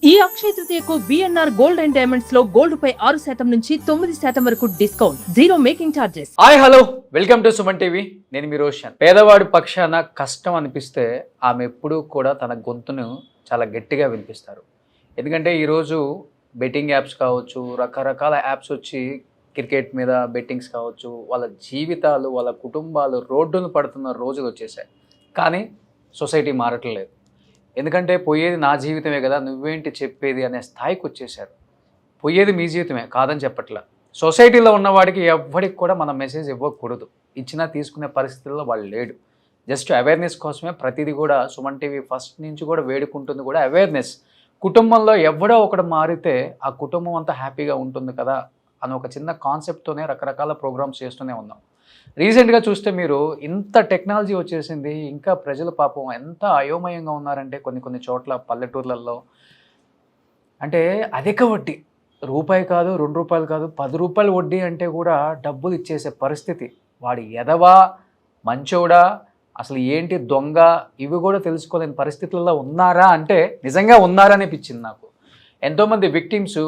ఈ అక్షయ తృతీయకు BNR gold and diamonds లో gold పై 6% నుంచి 9% వరకు discount, zero making charges. Hi hello, welcome to Suman TV. నేను మీ రోషన్. పేదవాడి పక్షాన కష్టం అనిపిస్తే ఆమె ఎప్పుడూ కూడా తన గొంతును చాలా గట్టిగా వినిపిస్తారు. ఎందుకంటే ఈరోజు బెట్టింగ్ యాప్స్ కావచ్చు, రకరకాల యాప్స్ వచ్చి క్రికెట్ మీద బెట్టింగ్స్ కావచ్చు, వాళ్ళ జీవితాలు, వాళ్ళ కుటుంబాలు రోడ్డును పడుతున్న రోజులు వచ్చేసాయి. కానీ సొసైటీ మారట్లేదు. ఎందుకంటే పోయేది నా జీవితమే కదా, నువ్వేంటి చెప్పేది అనే స్థాయికి వచ్చేసారు. పోయేది మీ జీవితమే కాదని చెప్పట్లా. సొసైటీలో ఉన్నవాడికి ఎవ్వడికి కూడా మనం మెసేజ్ ఇవ్వకూడదు. ఇచ్చినా తీసుకునే పరిస్థితుల్లో వాళ్ళు లేడు. జస్ట్ అవేర్నెస్ కోసమే ప్రతిదీ కూడా సుమన్ టీవీ ఫస్ట్ నుంచి కూడా వేడుకుంటుంది కూడా అవేర్నెస్. కుటుంబంలో ఎవడో ఒకడు మారితే ఆ కుటుంబం అంతా హ్యాపీగా ఉంటుంది కదా అని ఒక చిన్న కాన్సెప్ట్తోనే రకరకాల ప్రోగ్రామ్స్ చేస్తూనే ఉన్నాం. రీసెంట్గా చూస్తే మీరు ఇంత టెక్నాలజీ వచ్చేసింది, ఇంకా ప్రజల పాపం ఎంత అయోమయంగా ఉన్నారంటే కొన్ని చోట్ల పల్లెటూర్లలో అంటే అధిక వడ్డీ, రూపాయి కాదు, ₹2 కాదు, ₹10 వడ్డీ అంటే కూడా డబ్బులు ఇచ్చేసే పరిస్థితి. వాడి ఎదవా మంచోడా, అసలు ఏంటి దొంగ, ఇవి కూడా తెలుసుకోలేని పరిస్థితుల్లో ఉన్నారా అంటే నిజంగా ఉన్నారా అనిపించింది నాకు. ఎంతోమంది విక్టిమ్స్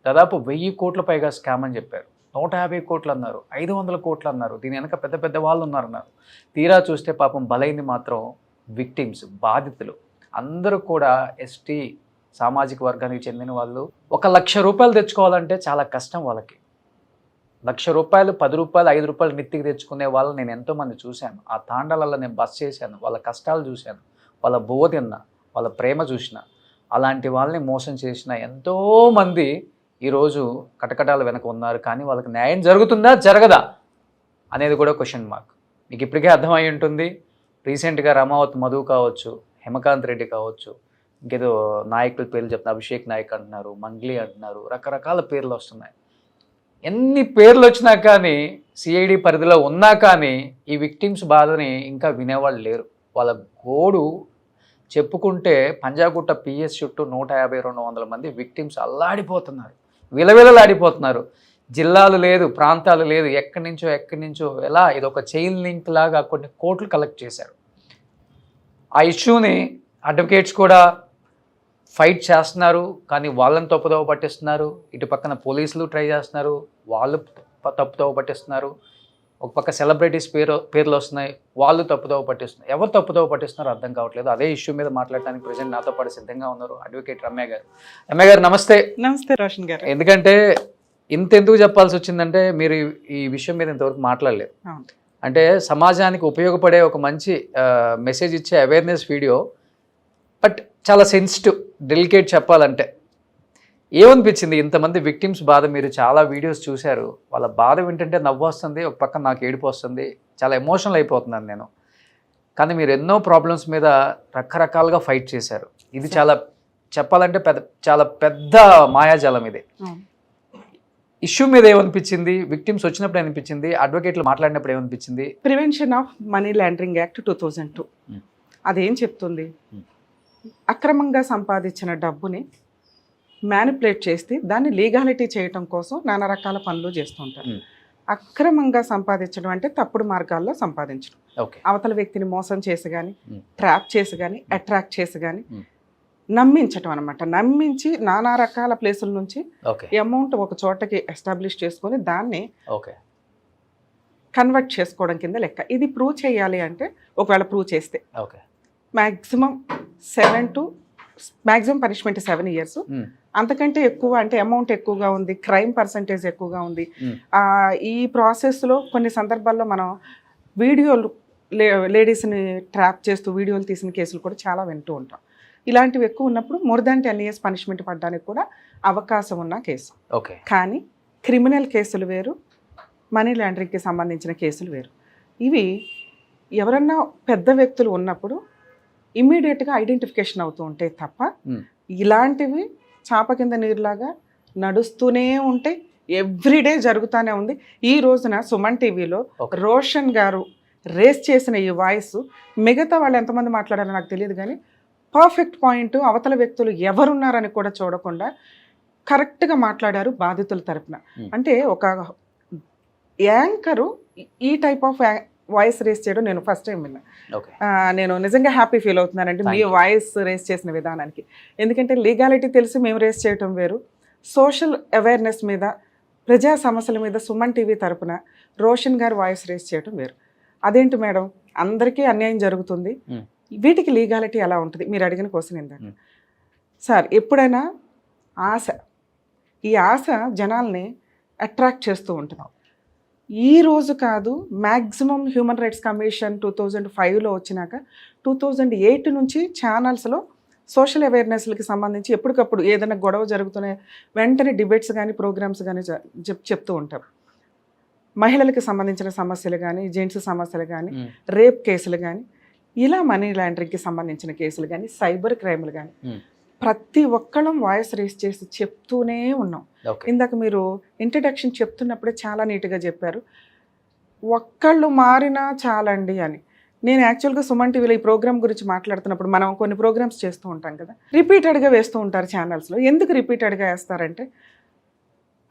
దాదాపు 1000 కోట్ల పైగా స్కామ్ అని చెప్పారు. 150 కోట్లు అన్నారు, 500 కోట్లు అన్నారు. దీని వెనక పెద్ద పెద్ద వాళ్ళు ఉన్నారన్నారు. తీరా చూస్తే పాపం బలైంది మాత్రం విక్టిమ్స్, బాధితులు అందరూ కూడా ఎస్టీ సామాజిక వర్గానికి చెందిన వాళ్ళు. ₹1,00,000 తెచ్చుకోవాలంటే చాలా కష్టం వాళ్ళకి. ₹1,00,000, ₹10, ₹5 నెత్తికి తెచ్చుకునే వాళ్ళని నేను ఎంతోమంది చూశాను. ఆ తాండాలలో నేను బస్ చేశాను, వాళ్ళ కష్టాలు చూశాను, వాళ్ళ బువ్వ తిన్నా, వాళ్ళ ప్రేమ చూసిన. అలాంటి వాళ్ళని మోసం చేసిన ఎంతోమంది ఈరోజు కటకటాల వెనక ఉన్నారు. కానీ వాళ్ళకి న్యాయం జరుగుతుందా జరగదా అనేది కూడా క్వశ్చన్ మార్క్. మీకు ఇప్పటికే అర్థమై ఉంటుంది. రీసెంట్గా రమావత్ మధు కావచ్చు, హేమకాంత్ రెడ్డి కావచ్చు, ఇంకేదో నాయకుల పేర్లు చెప్తున్నారు, అభిషేక్ నాయక్ అంటున్నారు, మంగ్లీ అంటున్నారు, రకరకాల పేర్లు వస్తున్నాయి. ఎన్ని పేర్లు వచ్చినా కానీ, సిఐడి పరిధిలో ఉన్నా కానీ ఈ విక్టిమ్స్ బాధని ఇంకా వినేవాళ్ళు లేరు. వాళ్ళ గోడు చెప్పుకుంటే పంజాగుట్ట పిఎస్ చుట్టూ 150-200 మంది విక్టిమ్స్ అల్లాడిపోతున్నారు, విలవిలలాడిపోతున్నారు. జిల్లాలు లేదు, ప్రాంతాలు లేదు, ఎక్కడి నుంచో ఎలా ఇదొక చైన్ లింక్ లాగా కొన్ని కోట్లు కలెక్ట్ చేశారు. ఆ ఇష్యూని అడ్వకేట్స్ కూడా ఫైట్ చేస్తున్నారు, కానీ వాళ్ళని తప్పుదోవ పట్టిస్తున్నారు. ఇటు పక్కన పోలీసులు ట్రై చేస్తున్నారు, వాళ్ళు తప్పుదోవ పట్టిస్తున్నారు. ఒక పక్క సెలబ్రిటీస్ పేర్లు వస్తున్నాయి, వాళ్ళు తప్పుదోవ పట్టిస్తున్నారు. ఎవరు తప్పుదోవ పట్టిస్తున్నారో అర్థం కావట్లేదు. అదే ఇష్యూ మీద మాట్లాడడానికి ప్రజెంట్ నాతో పాటు సిద్ధంగా ఉన్నారు అడ్వకేట్ రమ్య గారు. రమ్య గారు నమస్తే. నమస్తే రోషన్ గారు. ఎందుకంటే ఇంతెందుకు చెప్పాల్సి వచ్చిందంటే, మీరు ఈ విషయం మీద ఇంతవరకు మాట్లాడలేదు. అంటే సమాజానికి ఉపయోగపడే ఒక మంచి మెసేజ్ ఇచ్చే అవేర్నెస్ వీడియో, బట్ చాలా సెన్సిటివ్, డెలికేట్ చెప్పాలంటే. ఏమనిపించింది ఇంతమంది విక్టిమ్స్ బాధ? మీరు చాలా వీడియోస్ చూశారు, వాళ్ళ బాధ వింటుంటే నవ్వు వస్తుంది, ఒక పక్క నాకు ఏడుపు వస్తుంది, చాలా ఎమోషనల్ అయిపోతున్నాను నేను. కానీ మీరు ఎన్నో ప్రాబ్లమ్స్ మీద రకరకాలుగా ఫైట్ చేశారు. ఇది చాలా చెప్పాలంటే చాలా పెద్ద మాయాజాలం ఇది. ఇష్యూ మీద ఏమనిపించింది? విక్టిమ్స్ వచ్చినప్పుడు ఏమనిపించింది? అడ్వకేట్లు మాట్లాడినప్పుడు ఏమనిపించింది? Prevention of money laundering act 2002 అదేం చెప్తుంది? అక్రమంగా సంపాదించిన డబ్బుని మ్యానిపులేట్ చేస్తే దాన్ని లీగాలిటీ చేయటం కోసం నానా రకాల పనులు చేస్తుంటారు. అక్రమంగా సంపాదించడం అంటే తప్పుడు మార్గాల్లో సంపాదించడం. అవతల వ్యక్తిని మోసం చేసి కానీ, ట్రాప్ చేసి కానీ, అట్రాక్ట్ చేసి కానీ నమ్మించటం అనమాట. నమ్మించి నానా రకాల ప్లేసుల నుంచి అమౌంట్ ఒక చోటకి ఎస్టాబ్లిష్ చేసుకొని దాన్ని కన్వర్ట్ చేసుకోవడం కింద లెక్క. ఇది ప్రూవ్ చేయాలి అంటే, ఒకవేళ ప్రూవ్ చేస్తే మ్యాక్సిమం పనిష్మెంట్ 7 years. అంతకంటే ఎక్కువ అంటే అమౌంట్ ఎక్కువగా ఉంది, క్రైమ్ పర్సంటేజ్ ఎక్కువగా ఉంది. ఈ ప్రాసెస్లో కొన్ని సందర్భాల్లో మనం వీడియోలు లేడీస్ని ట్రాప్ చేస్తూ వీడియోలు తీసిన కేసులు కూడా చాలా వింటూ ఉంటాం. ఇలాంటివి ఎక్కువ ఉన్నప్పుడు more than 10 years పనిష్మెంట్ పడడానికి కూడా అవకాశం ఉన్న కేసు. కానీ క్రిమినల్ కేసులు వేరు, మనీ లాండరింగ్కి సంబంధించిన కేసులు వేరు. ఇవి ఎవరన్నా పెద్ద వ్యక్తులు ఉన్నప్పుడు ఇమ్మీడియట్గా ఐడెంటిఫికేషన్ అవుతూ ఉంటాయి తప్ప, ఇలాంటివి చాప కింద నీరులాగా నడుస్తూనే ఉంటాయి. ఎవ్రీడే జరుగుతూనే ఉంది. ఈ రోజున సుమన్ టీవీలో రోషన్ గారు రేస్ చేసిన ఈ వాయిస్ మిగతా వాళ్ళు ఎంతమంది మాట్లాడారో నాకు తెలియదు, కానీ పర్ఫెక్ట్ పాయింట్, అవతల వ్యక్తులు ఎవరున్నారని కూడా చూడకుండా కరెక్ట్గా మాట్లాడారు బాధితుల తరపున. అంటే ఒక యాంకరు ఈ టైప్ ఆఫ్ వాయిస్ రేస్ చేయడం నేను ఫస్ట్ టైం విన్నా. ఓకే. నేను నిజంగా హ్యాపీ ఫీల్ అవుతున్నానండి మీ వాయిస్ రేస్ చేసిన విధానానికి. ఎందుకంటే లీగాలిటీ తెలిసి మేము రేస్ చేయటం వేరు, సోషల్ అవేర్నెస్ మీద ప్రజా సమస్యల మీద సుమన్ టీవీ తరపున రోషన్ గారు వాయిస్ రేస్ చేయటం వేరు. అదేంటి మేడం, అందరికీ అన్యాయం జరుగుతుంది, వీటికి లీగాలిటీ ఎలా ఉంటుంది? మీరు అడిగిన క్వశ్చన్ ఏంటంటే సార్, ఎప్పుడైనా ఆశ, ఈ ఆశ జనాల్ని అట్రాక్ట్ చేస్తూ ఉంటుంది. ఈ రోజు కాదు, మ్యాక్సిమం హ్యూమన్ రైట్స్ కమిషన్ 2005లో వచ్చినాక 2008 నుంచి ఛానల్స్లో సోషల్ అవేర్నెస్లకి సంబంధించి ఎప్పటికప్పుడు ఏదైనా గొడవ జరుగుతూనే వెంటనే డిబేట్స్ కానీ ప్రోగ్రామ్స్ కానీ చెప్తూ ఉంటారు. మహిళలకు సంబంధించిన సమస్యలు కానీ, జెంట్స్ సమస్యలు కానీ, రేప్ కేసులు కానీ, ఇలా మనీ లాండరింగ్కి సంబంధించిన కేసులు కానీ, సైబర్ క్రైమ్లు కానీ, ప్రతి ఒక్కళ్ళం వాయిస్ రేస్ చేసి చెప్తూనే ఉన్నాం. ఇందాక మీరు ఇంట్రడక్షన్ చెప్తున్నప్పుడే చాలా నీట్గా చెప్పారు, ఒక్కళ్ళు మారినా చాలండి అని. నేను యాక్చువల్గా సుమన్ టీవీలో ఈ ప్రోగ్రామ్ గురించి మాట్లాడుతున్నప్పుడు మనం కొన్ని ప్రోగ్రామ్స్ చేస్తూ ఉంటాం కదా, రిపీటెడ్గా వేస్తూ ఉంటారు ఛానల్స్లో. ఎందుకు రిపీటెడ్గా వేస్తారంటే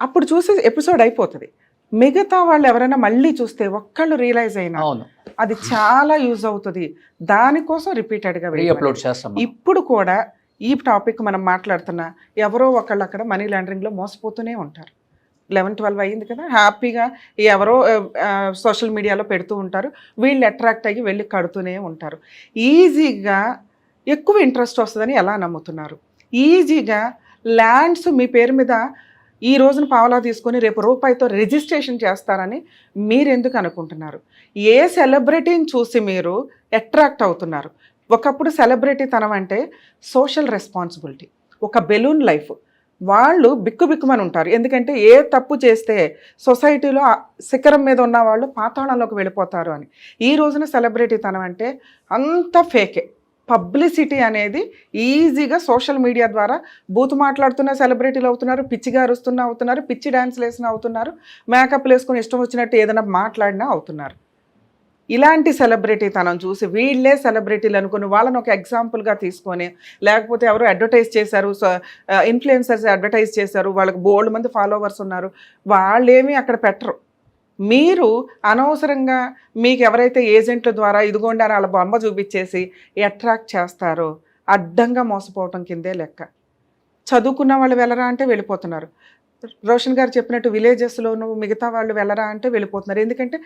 అప్పుడు చూసి ఎపిసోడ్ అయిపోతుంది, మిగతా వాళ్ళు ఎవరైనా మళ్ళీ చూస్తే ఒక్కళ్ళు రియలైజ్ అయినా అది చాలా యూజ్ అవుతుంది, దానికోసం రిపీటెడ్గా అప్లోడ్ చేస్తాం. ఇప్పుడు కూడా ఈ టాపిక్ మనం మాట్లాడుతున్నా ఎవరో ఒకళ్ళు అక్కడ మనీ లాండరింగ్లో మోసపోతూనే ఉంటారు. 11-12 అయ్యింది కదా, హ్యాపీగా ఎవరో సోషల్ మీడియాలో పెడుతూ ఉంటారు, వీళ్ళు అట్రాక్ట్ అయ్యి వెళ్ళి కడుతూనే ఉంటారు. ఈజీగా ఎక్కువ ఇంట్రెస్ట్ వస్తుందని ఎలా నమ్ముతున్నారు? ఈజీగా ల్యాండ్స్ మీ పేరు మీద ఈ రోజున పావలా తీసుకొని రేపు రూపాయితో రిజిస్ట్రేషన్ చేస్తారని మీరెందుకు అనుకుంటున్నారు? ఏ సెలబ్రిటీని చూసి మీరు అట్రాక్ట్ అవుతున్నారు? ఒకప్పుడు సెలబ్రిటీ తనం అంటే సోషల్ రెస్పాన్సిబిలిటీ, ఒక బెలూన్ లైఫ్. వాళ్ళు బిక్కుబిక్కుమని ఉంటారు, ఎందుకంటే ఏ తప్పు చేస్తే సొసైటీలో శిఖరం మీద ఉన్న వాళ్ళు పాతాళంలోకి వెళ్ళిపోతారు అని. ఈ రోజున సెలబ్రిటీ తనం అంటే అంత ఫేకే. పబ్లిసిటీ అనేది ఈజీగా సోషల్ మీడియా ద్వారా బూతు మాట్లాడుతున్న సెలబ్రిటీలు అవుతున్నారు, పిచ్చిగా అరుస్తున్నా అవుతున్నారు, పిచ్చి డ్యాన్స్లు వేసినా అవుతున్నారు, మేకప్లు వేసుకుని ఇష్టం వచ్చినట్టు ఏదైనా మాట్లాడినా అవుతున్నారు. ఇలాంటి సెలబ్రిటీ తనం చూసి వీళ్ళే సెలబ్రిటీలు అనుకుని వాళ్ళని ఒక ఎగ్జాంపుల్గా తీసుకొని, లేకపోతే ఎవరు అడ్వర్టైజ్ చేశారు, ఇన్ఫ్లుయెన్సర్స్ అడ్వర్టైజ్ చేశారు, వాళ్ళకి బోల్డ్ మంది ఫాలోవర్స్ ఉన్నారు, వాళ్ళేమీ అక్కడ పెట్టరు. మీరు అనవసరంగా మీకు ఎవరైతే ఏజెంట్ల ద్వారా ఇదిగోండి అని వాళ్ళ బొమ్మ చూపించేసి అట్రాక్ట్ చేస్తారో అడ్డంగా మోసపోవటం కిందే లెక్క. చదువుకున్న వాళ్ళు వెళ్ళరా అంటే వెళ్ళిపోతున్నారు. రోషన్ గారు చెప్పినట్టు విలేజెస్లోనూ మిగతా వాళ్ళు వెళ్ళరా అంటే వెళ్ళిపోతున్నారు. ఎందుకంటే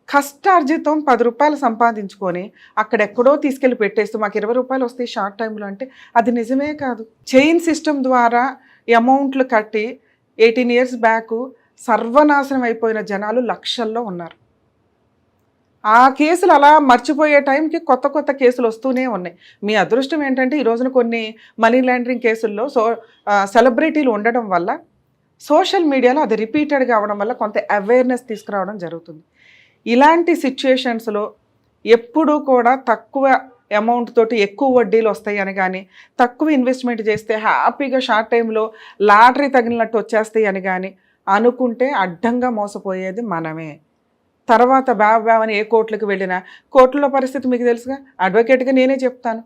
కష్టార్జితం 10 రూపాయలు సంపాదించుకొని అక్కడెక్కడో తీసుకెళ్ళి పెట్టేస్తూ మాకు 20 రూపాయలు వస్తాయి షార్ట్ టైంలో అంటే అది నిజమే కాదు. చైన్ సిస్టమ్ ద్వారా అమౌంట్లు కట్టి 18 years బ్యాక్ సర్వనాశనం అయిపోయిన జనాలు లక్షల్లో ఉన్నారు. ఆ కేసులు అలా మర్చిపోయే టైంకి కొత్త కొత్త కేసులు వస్తూనే ఉన్నాయి. మీ అదృష్టం ఏంటంటే ఈ రోజున కొన్ని మనీ లాండరింగ్ కేసుల్లో సెలబ్రిటీలు ఉండడం వల్ల సోషల్ మీడియాలో అది రిపీటెడ్గా అవడం వల్ల కొంత అవేర్నెస్ తీసుకురావడం జరుగుతుంది. ఇలాంటి సిచ్యుయేషన్స్లో ఎప్పుడూ కూడా తక్కువ అమౌంట్ తోటి ఎక్కువ వడ్డీలు వస్తాయి అని కానీ, తక్కువ ఇన్వెస్ట్మెంట్ చేస్తే హ్యాపీగా షార్ట్ టైంలో లాటరీ తగిలినట్టు వచ్చేస్తాయి అని కానీ అనుకుంటే అడ్డంగా మోసపోయేది మనమే. తర్వాత బ్యావని ఏ కోర్టులకు వెళ్ళినా కోర్టులో పరిస్థితి మీకు తెలుసుగా. అడ్వకేట్గా నేనే చెప్తాను,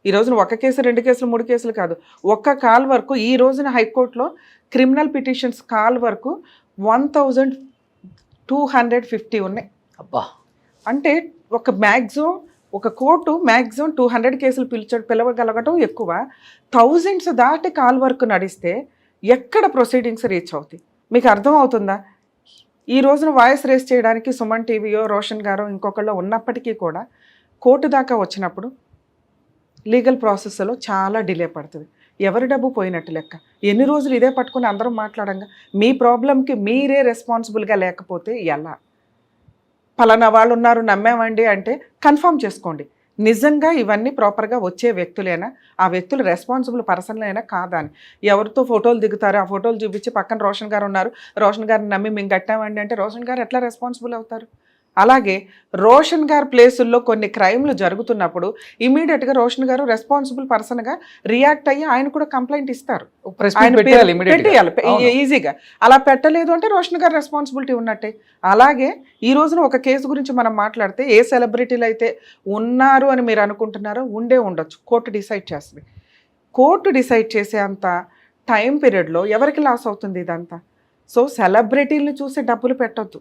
ఈ రోజున 1 కేసు 2 కేసులు 3 కేసులు కాదు, ఒక్క కాల్ వరకు ఈ రోజున హైకోర్టులో క్రిమినల్ పిటిషన్స్ కాల్ వరకు 1250 ఉన్నాయి. అబ్బా, అంటే ఒక కోర్టు మ్యాక్సిమం 200 కేసులు పిలవగలగటం ఎక్కువ. థౌజండ్స్ దాటి కాల్ వర్క్ నడిస్తే ఎక్కడ ప్రొసీడింగ్స్ రీచ్ అవుతాయి? మీకు అర్థం అవుతుందా? ఈ రోజున వాయిస్ రేస్ చేయడానికి సుమన్ టీవీయో రోషన్ గారో ఇంకొకళ్ళు ఉన్నప్పటికీ కూడా కోర్టు దాకా వచ్చినప్పుడు లీగల్ ప్రాసెస్లో చాలా డిలే పడుతుంది. ఎవరి డబ్బు పోయినట్టు లెక్క. ఎన్ని రోజులు ఇదే పట్టుకుని అందరం మాట్లాడంగా మీ ప్రాబ్లంకి మీరే రెస్పాన్సిబుల్గా లేకపోతే ఎలా? పలానా వాళ్ళు ఉన్నారు నమ్మామండి అంటే కన్ఫర్మ్ చేసుకోండి, నిజంగా ఇవన్నీ ప్రాపర్గా వచ్చే వ్యక్తులేనా, ఆ వ్యక్తులు రెస్పాన్సిబుల్ పర్సన్లైనా కాదా అని. ఎవరితో ఫోటోలు దిగుతారు, ఆ ఫోటోలు చూపించి పక్కన రోషన్ గారు ఉన్నారు, రోషన్ గారిని నమ్మి మేము కట్టామండి అంటే రోషన్ గారు ఎట్లా రెస్పాన్సిబుల్ అవుతారు? అలాగే రోషన్ గారి ప్లేసుల్లో కొన్ని క్రైమ్లు జరుగుతున్నప్పుడు ఇమీడియట్గా రోషన్ గారు రెస్పాన్సిబుల్ పర్సన్గా రియాక్ట్ అయ్యి ఆయన కూడా కంప్లైంట్ ఇస్తారు, పెట్టేయాలి ఈజీగా. అలా పెట్టలేదు అంటే రోషన్ గారు రెస్పాన్సిబిలిటీ ఉన్నట్టే. అలాగే ఈ రోజున ఒక కేసు గురించి మనం మాట్లాడితే ఏ సెలబ్రిటీలు అయితే ఉన్నారు అని మీరు అనుకుంటున్నారో ఉండొచ్చు, కోర్టు డిసైడ్ చేస్తుంది. కోర్టు డిసైడ్ చేసే అంత టైం పీరియడ్లో ఎవరికి లాస్ అవుతుంది ఇదంతా? సో సెలబ్రిటీలను చూసి డబ్బులు పెట్టొద్దు.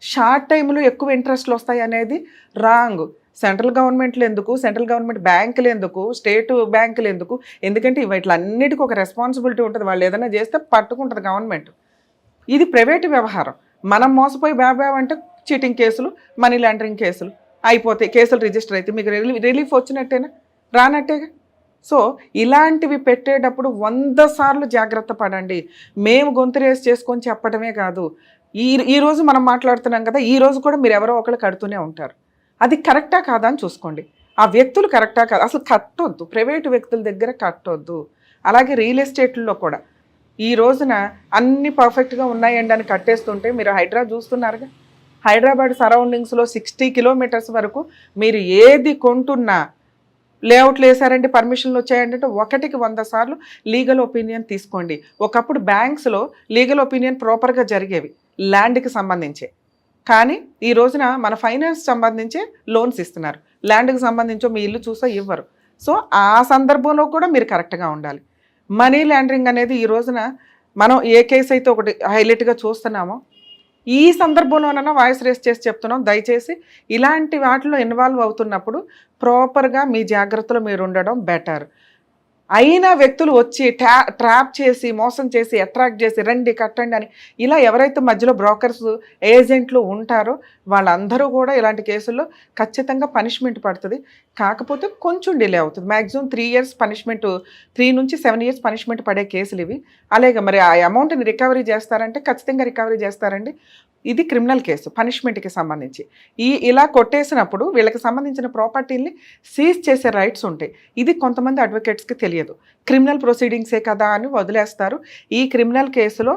షార్ట్ టైంలో ఎక్కువ ఇంట్రెస్ట్లు వస్తాయి అనేది రాంగ్. సెంట్రల్ గవర్నమెంట్లు ఎందుకు, సెంట్రల్ గవర్నమెంట్ బ్యాంకులు ఎందుకు, స్టేట్ బ్యాంకులు ఎందుకు? ఎందుకంటే వీటిలన్నిటికీ ఒక రెస్పాన్సిబిలిటీ ఉంటుంది. వాళ్ళు ఏదైనా చేస్తే పట్టుకుంటుంది గవర్నమెంట్. ఇది ప్రైవేటు వ్యవహారం. మనం మోసపోయి అంటే చీటింగ్ కేసులు, మనీ లాండరింగ్ కేసులు అయిపోతాయి, కేసులు రిజిస్టర్ అయితే మీకు రిలీఫ్ వచ్చినట్టేనా? రానట్టేగా. సో ఇలాంటివి పెట్టేటప్పుడు 100 సార్లు జాగ్రత్త పడండి. మేము గొంతు రేస్ చేసుకొని చెప్పడమే కాదు, ఈరోజు మనం మాట్లాడుతున్నాం కదా, ఈ రోజు కూడా మీరు ఎవరో ఒకరు కడుతూనే ఉంటారు. అది కరెక్టా కాదా అని చూసుకోండి. ఆ వ్యక్తులు కరెక్టా కాదు, అసలు కట్టొద్దు, ప్రైవేటు వ్యక్తుల దగ్గర కట్టొద్దు. అలాగే రియల్ ఎస్టేట్లో కూడా ఈ రోజున అన్ని పర్ఫెక్ట్గా ఉన్నాయండి అని కట్టేస్తుంటే మీరు హైదరాబాద్ చూస్తున్నారుగా. హైదరాబాద్ సరౌండింగ్స్లో 60 కిలోమీటర్స్ వరకు మీరు ఏది కొంటున్నా లేఅవుట్లు వేసారంటే పర్మిషన్లు వచ్చాయంటే 1కి 100 సార్లు లీగల్ ఒపీనియన్ తీసుకోండి. ఒకప్పుడు బ్యాంక్స్లో లీగల్ ఒపీనియన్ ప్రాపర్గా జరిగేవి ల్యాండ్కి సంబంధించే, కానీ ఈ రోజున మన ఫైనాన్స్ సంబంధించే లోన్స్ ఇస్తున్నారు, ల్యాండ్కి సంబంధించో మీ ఇల్లు చూసో ఇవ్వరు. సో ఆ సందర్భంలో కూడా మీరు కరెక్ట్గా ఉండాలి. మనీ లాండరింగ్ అనేది ఈ రోజున మనం ఏ కేసు అయితే ఒకటి హైలైట్గా చూస్తున్నామో ఈ సందర్భంలోనైనా వాయిస్ రేస్ చేసి చెప్తున్నాం, దయచేసి ఇలాంటి వాటిలో ఇన్వాల్వ్ అవుతున్నప్పుడు ప్రాపర్గా మీ జాగ్రత్తలో మీరు ఉండడం బెటర్. అయినా వ్యక్తులు వచ్చి ట్రాప్ చేసి మోసం చేసి అట్రాక్ట్ చేసి రండి కట్టండి అని ఇలా ఎవరైతే మధ్యలో బ్రోకర్స్ ఏజెంట్లు ఉంటారో వాళ్ళందరూ కూడా ఇలాంటి కేసుల్లో ఖచ్చితంగా పనిష్మెంట్ పడుతుంది. కాకపోతే కొంచెం డిలే అవుతుంది. మ్యాక్సిమం 3 years పనిష్మెంట్, 3 నుంచి 7 years పనిష్మెంట్ పడే కేసులు ఇవి. అలాగే మరి ఆ అమౌంట్ని రికవరీ చేస్తారంటే ఖచ్చితంగా రికవరీ చేస్తారండి. ఇది క్రిమినల్ కేసు, పనిష్మెంట్కి సంబంధించి. ఇలా కొట్టేసినప్పుడు వీళ్ళకి సంబంధించిన ప్రాపర్టీని సీజ్ చేసే రైట్స్ ఉంటాయి. ఇది కొంతమంది అడ్వకేట్స్కి తెలియదు. క్రిమినల్ ప్రొసీడింగ్సే కదా అని వదిలేస్తారు. ఈ క్రిమినల్ కేసులో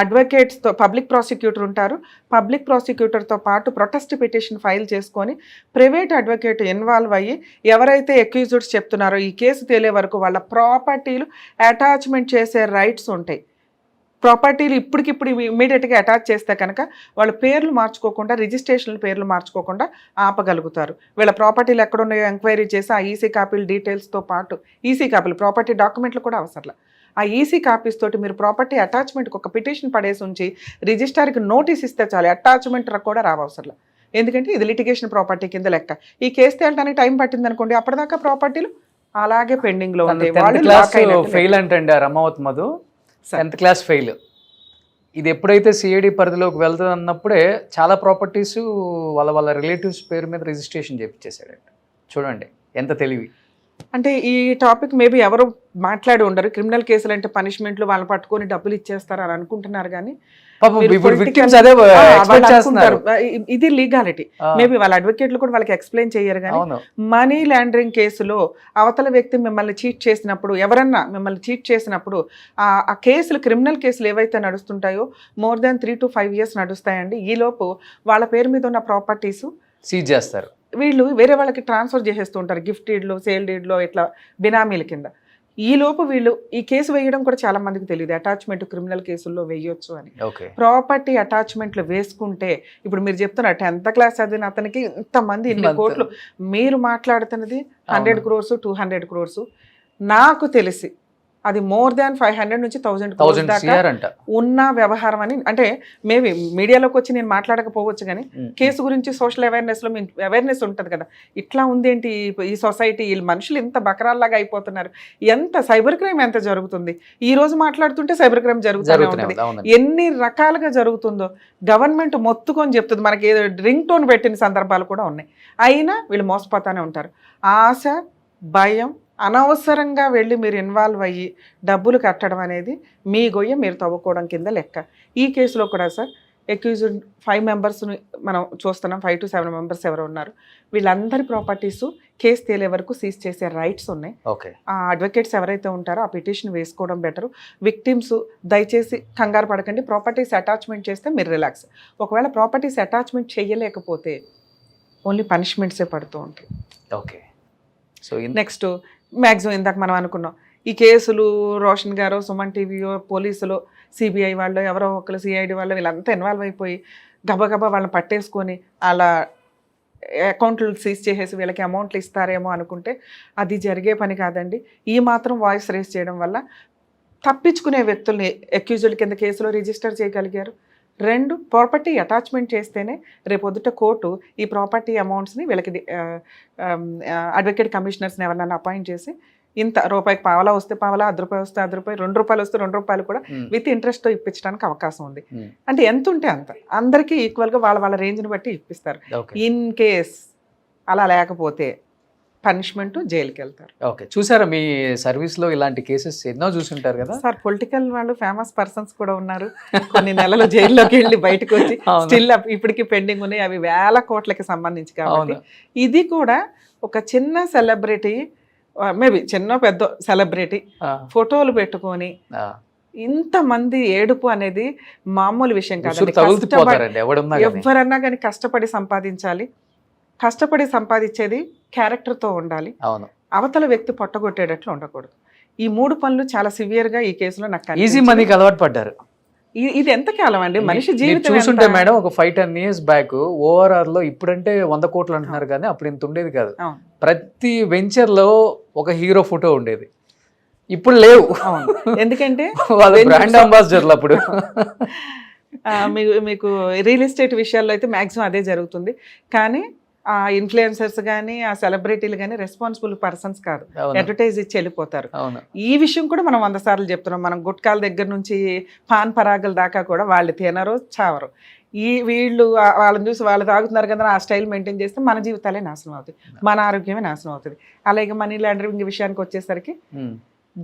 అడ్వకేట్స్తో పబ్లిక్ ప్రాసిక్యూటర్ ఉంటారు. పబ్లిక్ ప్రాసిక్యూటర్తో పాటు ప్రొటెస్ట్ పిటిషన్ ఫైల్ చేసుకొని ప్రైవేట్ అడ్వకేట్ ఇన్వాల్వ్ అయ్యి ఎవరైతే అక్యూజ్డ్స్ చెప్తున్నారో ఈ కేసు తేలే వరకు వాళ్ళ ప్రాపర్టీలు అటాచ్మెంట్ చేసే రైట్స్ ఉంటాయి. ప్రాపర్టీలు ఇప్పటికిప్పుడు ఇమీడియట్గా అటాచ్ చేస్తే కనుక వాళ్ళ పేర్లు మార్చుకోకుండా, రిజిస్ట్రేషన్ల పేర్లు మార్చుకోకుండా ఆపగలుగుతారు. వీళ్ళ ప్రాపర్టీలు ఎక్కడున్నాయో ఎంక్వైరీ చేసి ఆ ఈసీ కాపీలు డీటెయిల్స్తో పాటు ఈసీ కాపీలు, ప్రాపర్టీ డాక్యుమెంట్లు కూడా అవసరం. ఆ ఈసీ కాపీస్ తోటి మీరు ప్రాపర్టీ అటాచ్మెంట్కి ఒక పిటిషన్ పడేసి ఉంచి రిజిస్ట్రార్కి నోటీస్ ఇస్తే చాలు, అటాచ్మెంట్ కూడా రావసరం. ఎందుకంటే ఇది లిటిగేషన్ ప్రాపర్టీ కింద లెక్క. ఈ కేసు తేలడానికి టైం పట్టింది అనుకోండి, అప్పటిదాకా ప్రాపర్టీలు అలాగే పెండింగ్లో ఉంటాయి. ఫెయిల్ అంటే Ramavath Madhu 10th class fail. ఇది ఎప్పుడైతే సిఐడి పరిధిలోకి వెళ్తుంది అన్నప్పుడే చాలా ప్రాపర్టీస్ వాళ్ళ రిలేటివ్స్ పేరు మీద రిజిస్ట్రేషన్ చేయించేసాడంట. చూడండి ఎంత తెలివి. అంటే ఈ టాపిక్ మేబీ ఎవరు మాట్లాడి ఉండరు. క్రిమినల్ కేసులు అంటే పనిష్మెంట్లు వాళ్ళని పట్టుకొని డబ్బులు ఇచ్చేస్తారు అని అనుకుంటున్నారు, కానీ ఇది లీగాలిటీ. మేబీ వాళ్ళ అడ్వకేట్లు కూడా వాళ్ళకి ఎక్స్ప్లెయిన్ చేయరు. కానీ మనీ లాండరింగ్ కేసులో అవతల వ్యక్తి మిమ్మల్ని చీట్ చేసినప్పుడు, ఎవరన్నా మిమ్మల్ని చీట్ చేసినప్పుడు ఆ కేసులు, క్రిమినల్ కేసులు ఏవైతే నడుస్తుంటాయో more than 3 to 5 years నడుస్తాయండి. ఈలోపు వాళ్ళ పేరు మీద ఉన్న ప్రాపర్టీస్ సీజ్ చేస్తారు. వీళ్ళు వేరే వాళ్ళకి ట్రాన్స్ఫర్ చేసేస్తూ ఉంటారు, గిఫ్ట్ డీడ్లో, సేల్ డీడ్లో, ఇట్లా బినామీల కింద. ఈలోపు వీళ్ళు ఈ కేసు వేయడం కూడా చాలా మందికి తెలియదు, అటాచ్మెంట్ క్రిమినల్ కేసుల్లో వేయొచ్చు అని. ప్రాపర్టీ అటాచ్మెంట్లు వేసుకుంటే ఇప్పుడు మీరు చెప్తున్నారు 10th క్లాస్ చదివిన అతనికి ఇంతమంది ఇన్ని కోట్లు, మీరు మాట్లాడుతున్నది 100 crores 200 crores. నాకు తెలిసి అది more than 500 నుంచి 1000 crores దాకా ఉన్న వ్యవహారం అని. అంటే మేబీ మీడియాలోకి వచ్చి నేను మాట్లాడకపోవచ్చు, కానీ కేసు గురించి సోషల్ అవేర్నెస్లో అవేర్నెస్ ఉంటుంది కదా, ఇట్లా ఉందేంటి ఈ సొసైటీ, ఈ మనుషులు ఇంత బకరాల్లాగా అయిపోతున్నారు, ఎంత సైబర్ క్రైమ్ ఎంత జరుగుతుంది. ఈ రోజు మాట్లాడుతుంటే సైబర్ క్రైమ్ జరుగుతూనే ఉంటుంది. ఎన్ని రకాలుగా జరుగుతుందో గవర్నమెంట్ మొత్తుకొని చెప్తుంది. మనకి ఏదో రింగ్ టోన్ పెట్టిన సందర్భాలు కూడా ఉన్నాయి. అయినా వీళ్ళు మోసపోతానే ఉంటారు. ఆశ, భయం, అనవసరంగా వెళ్ళి మీరు ఇన్వాల్వ్ అయ్యి డబ్బులు కట్టడం అనేది మీ గొయ్య మీరు తవ్వుకోవడం కింద లెక్క. ఈ కేసులో కూడా సార్ అక్యూజ్డ్ 5 మెంబర్స్ని మనం చూస్తున్నాం. 5 to 7 మెంబర్స్ ఎవరు ఉన్నారు, వీళ్ళందరి ప్రాపర్టీస్ కేసు తేలే వరకు సీజ్ చేసే రైట్స్ ఉన్నాయి. ఆ అడ్వకేట్స్ ఎవరైతే ఉంటారో ఆ పిటిషన్ వేసుకోవడం బెటరు. విక్టిమ్స్ దయచేసి కంగారు పడకండి. ప్రాపర్టీస్ అటాచ్మెంట్ చేస్తే మీరు రిలాక్స్. ఒకవేళ ప్రాపర్టీస్ అటాచ్మెంట్ చేయలేకపోతే ఓన్లీ పనిష్మెంట్సే పడుతూ ఉంటాయి. ఓకే. సో నెక్స్ట్ మ్యాక్సిమం ఇందాక మనం అనుకున్నాం ఈ కేసులు రోషన్ గారో, సుమన్ టీవీయో, పోలీసులు, సిబిఐ వాళ్ళు, ఎవరో ఒకరు సిఐడి వాళ్ళు, వీళ్ళంతా ఇన్వాల్వ్ అయిపోయి గబగబా వాళ్ళని పట్టేసుకొని అలా అకౌంట్లు సీజ్ చేసేసి వీళ్ళకి అమౌంట్లు ఇస్తారేమో అనుకుంటే అది జరిగే పని కాదండి. ఈ మాత్రం వాయిస్ రేస్ చేయడం వల్ల తప్పించుకునే వ్యక్తుల్ని అక్యూజుల కింద కేసులో రిజిస్టర్ చేయగలిగారు. 2 ప్రాపర్టీ అటాచ్మెంట్ చేస్తేనే రేపొద్దుట కోర్టు ఈ ప్రాపర్టీ అమౌంట్స్ని వీళ్ళకి అడ్వకేట్ కమిషనర్స్ని ఎవరినైనా అపాయింట్ చేసి ఇంత రూపాయికి పావలా వస్తే పావలా, ₹10 వస్తే ₹10, ₹2 వస్తే ₹2 కూడా విత్ ఇంట్రెస్ట్తో ఇప్పించడానికి అవకాశం ఉంది. అంటే ఎంత ఉంటే అంత అందరికీ ఈక్వల్గా వాళ్ళ రేంజ్ని బట్టి ఇప్పిస్తారు. ఇన్ కేస్ అలా లేకపోతే పనిష్మెంట్, జైలుకి వెళ్తారు. ఓకే, చూసారా మీ సర్వీస్లో ఇలాంటి కేసెస్ ఎన్నో చూసుంటారు కదా సార్? పొలిటికల్ వాళ్ళు ఫేమస్ పర్సన్స్ కూడా ఉన్నారు, కొన్ని నెలలు జైల్లోకి వెళ్ళి బయటకు వచ్చి స్టిల్ ఇప్పటికీ పెండింగ్ ఉన్నాయి, అవి వేల కోట్లకి సంబంధించి. కాబట్టి ఇది కూడా ఒక చిన్న సెలబ్రిటీ, మేబీ చిన్న పెద్ద సెలబ్రిటీ ఫోటోలు పెట్టుకొని ఇంతమంది ఏడుపు అనేది మామూలు విషయం కాదండి. ఎవరన్నా కానీ కష్టపడి సంపాదించాలి. కష్టపడి సంపాదించేది క్యారెక్టర్తో ఉండాలి, అవతల వ్యక్తి పొట్టగొట్టేటట్లు ఉండకూడదు. ఈ 3 పనులు చాలా సివియర్గా ఈ కేసులో నాకు ఈజీ మనీకి అలవాటు పడ్డారు. ఇది ఎంత కాలం అండి మనిషి జీవితం చూస్తుంటే మేడం, ఒక 5-10 years బ్యాక్ ORR లో ఇప్పుడంటే 100 కోట్లు అంటున్నారు కానీ అప్పుడు ఇంత ఉండేది కాదు. ప్రతి వెంచర్ లో ఒక హీరో ఫోటో ఉండేది, ఇప్పుడు లేవు. ఎందుకంటే వాళ్ళ బ్రాండ్ అంబాసిడర్లు అప్పుడు. మీకు రియల్ ఎస్టేట్ విషయాల్లో అయితే మ్యాక్సిమం అదే జరుగుతుంది. కానీ ఆ ఇన్ఫ్లుయెన్సర్స్ కానీ ఆ సెలబ్రిటీలు కానీ రెస్పాన్సిబుల్ పర్సన్స్ కాదు, అడ్వర్టైజ్ ఇచ్చి వెళ్ళిపోతారు. ఈ విషయం కూడా మనం 100 సార్లు చెప్తున్నాం. మనం గుట్కాల దగ్గర నుంచి పాన్ పరాగల దాకా కూడా వాళ్ళు తినరు, చావరు. వీళ్ళు వాళ్ళని చూసి వాళ్ళు తాగుతున్నారు కదా ఆ స్టైల్ మెయింటైన్ చేస్తే మన జీవితాలే నాశనం అవుతాయి, మన ఆరోగ్యమే నాశనం అవుతుంది. అలాగే మనీ లాండరింగ్ విషయానికి వచ్చేసరికి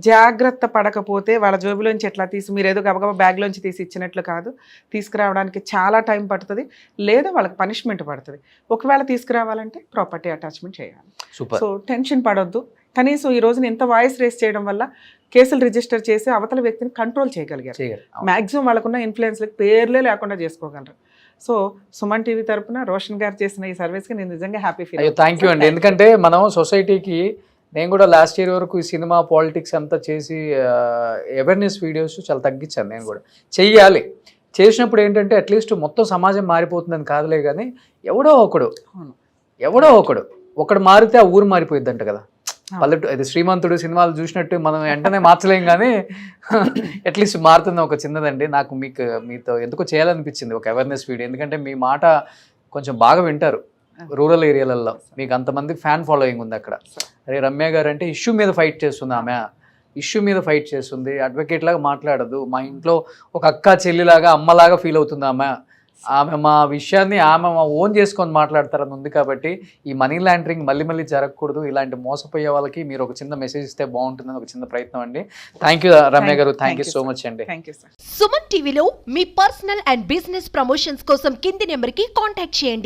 జాగ్రత్త పడకపోతే వాళ్ళ జోబులోంచి ఎట్లా తీసి మీరు ఏదో గబగబా బ్యాగ్లోంచి తీసి ఇచ్చినట్లు కాదు, తీసుకురావడానికి చాలా టైం పడుతుంది, లేదా వాళ్ళకి పనిష్మెంట్ పడుతుంది. ఒకవేళ తీసుకురావాలంటే ప్రాపర్టీ అటాచ్మెంట్ చేయాలి. సో టెన్షన్ పడొద్దు. కనీసం ఈ రోజున ఇంత వాయిస్ రేస్ చేయడం వల్ల కేసులు రిజిస్టర్ చేసి అవతల వ్యక్తిని కంట్రోల్ చేయగలిగారు. మ్యాక్సిమం వాళ్ళకున్న ఇన్ఫ్లుయెన్స్లకు పేర్లే లేకుండా చేసుకోగలరు. సో సుమన్ టీవీ తరపున రోషన్ గారు చేసిన ఈ సర్వీస్కి నేను నిజంగా హ్యాపీ ఫీల్. థ్యాంక్ యూ అండి. ఎందుకంటే మనం సొసైటీకి, నేను కూడా లాస్ట్ ఇయర్ వరకు ఈ సినిమా పాలిటిక్స్ అంతా చేసి అవేర్నెస్ వీడియోస్ చాలా తగ్గించాను. నేను కూడా చెయ్యాలి. చేసినప్పుడు ఏంటంటే అట్లీస్ట్ మొత్తం సమాజం మారిపోతుందని కాదులే కానీ ఎవడో ఒకడు మారితే ఆ ఊరు మారిపోయిద్ది అంట కదా. పల్లెటూరు అది శ్రీమంతుడు సినిమాలు చూసినట్టు మనం వెంటనే మార్చలేం కానీ అట్లీస్ట్ మారుతుంది ఒక చిన్నదండి. నాకు మీతో ఎందుకో చేయాలనిపించింది ఒక అవేర్నెస్ వీడియో. ఎందుకంటే మీ మాట కొంచెం బాగా వింటారు రూరల్ ఏరియాలలో, మీకు అంతమంది ఫ్యాన్ ఫాలోయింగ్ ఉంది అక్కడ. అరే రమ్య గారు అంటే ఇష్యూ మీద ఫైట్ చేస్తుంది, ఆమె ఇష్యూ మీద ఫైట్ చేస్తుంది, అడ్వకేట్ లాగా మాట్లాడదు, మా ఇంట్లో ఒక అక్క చెల్లిలాగా అమ్మలాగా ఫీల్ అవుతుంది ఆమె మా విషయాన్ని ఆమె ఓన్ చేసుకొని మాట్లాడతారని ఉంది. కాబట్టి ఈ మనీ లాండరింగ్ మళ్ళీ జరగకూడదు, ఇలాంటి మోసపోయే వాళ్ళకి మీరు ఒక చిన్న మెసేజ్ ఇస్తే బాగుంటుందని ఒక చిన్న ప్రయత్నం అండి. థ్యాంక్ యూ రమ్య గారు, థ్యాంక్ యూ సో మచ్ అండి. సుమన్ టీవీలో మీ పర్సనల్ అండ్ బిజినెస్ ప్రమోషన్స్ కోసం కింది నెంబర్కి కాంటాక్ట్ చేయండి.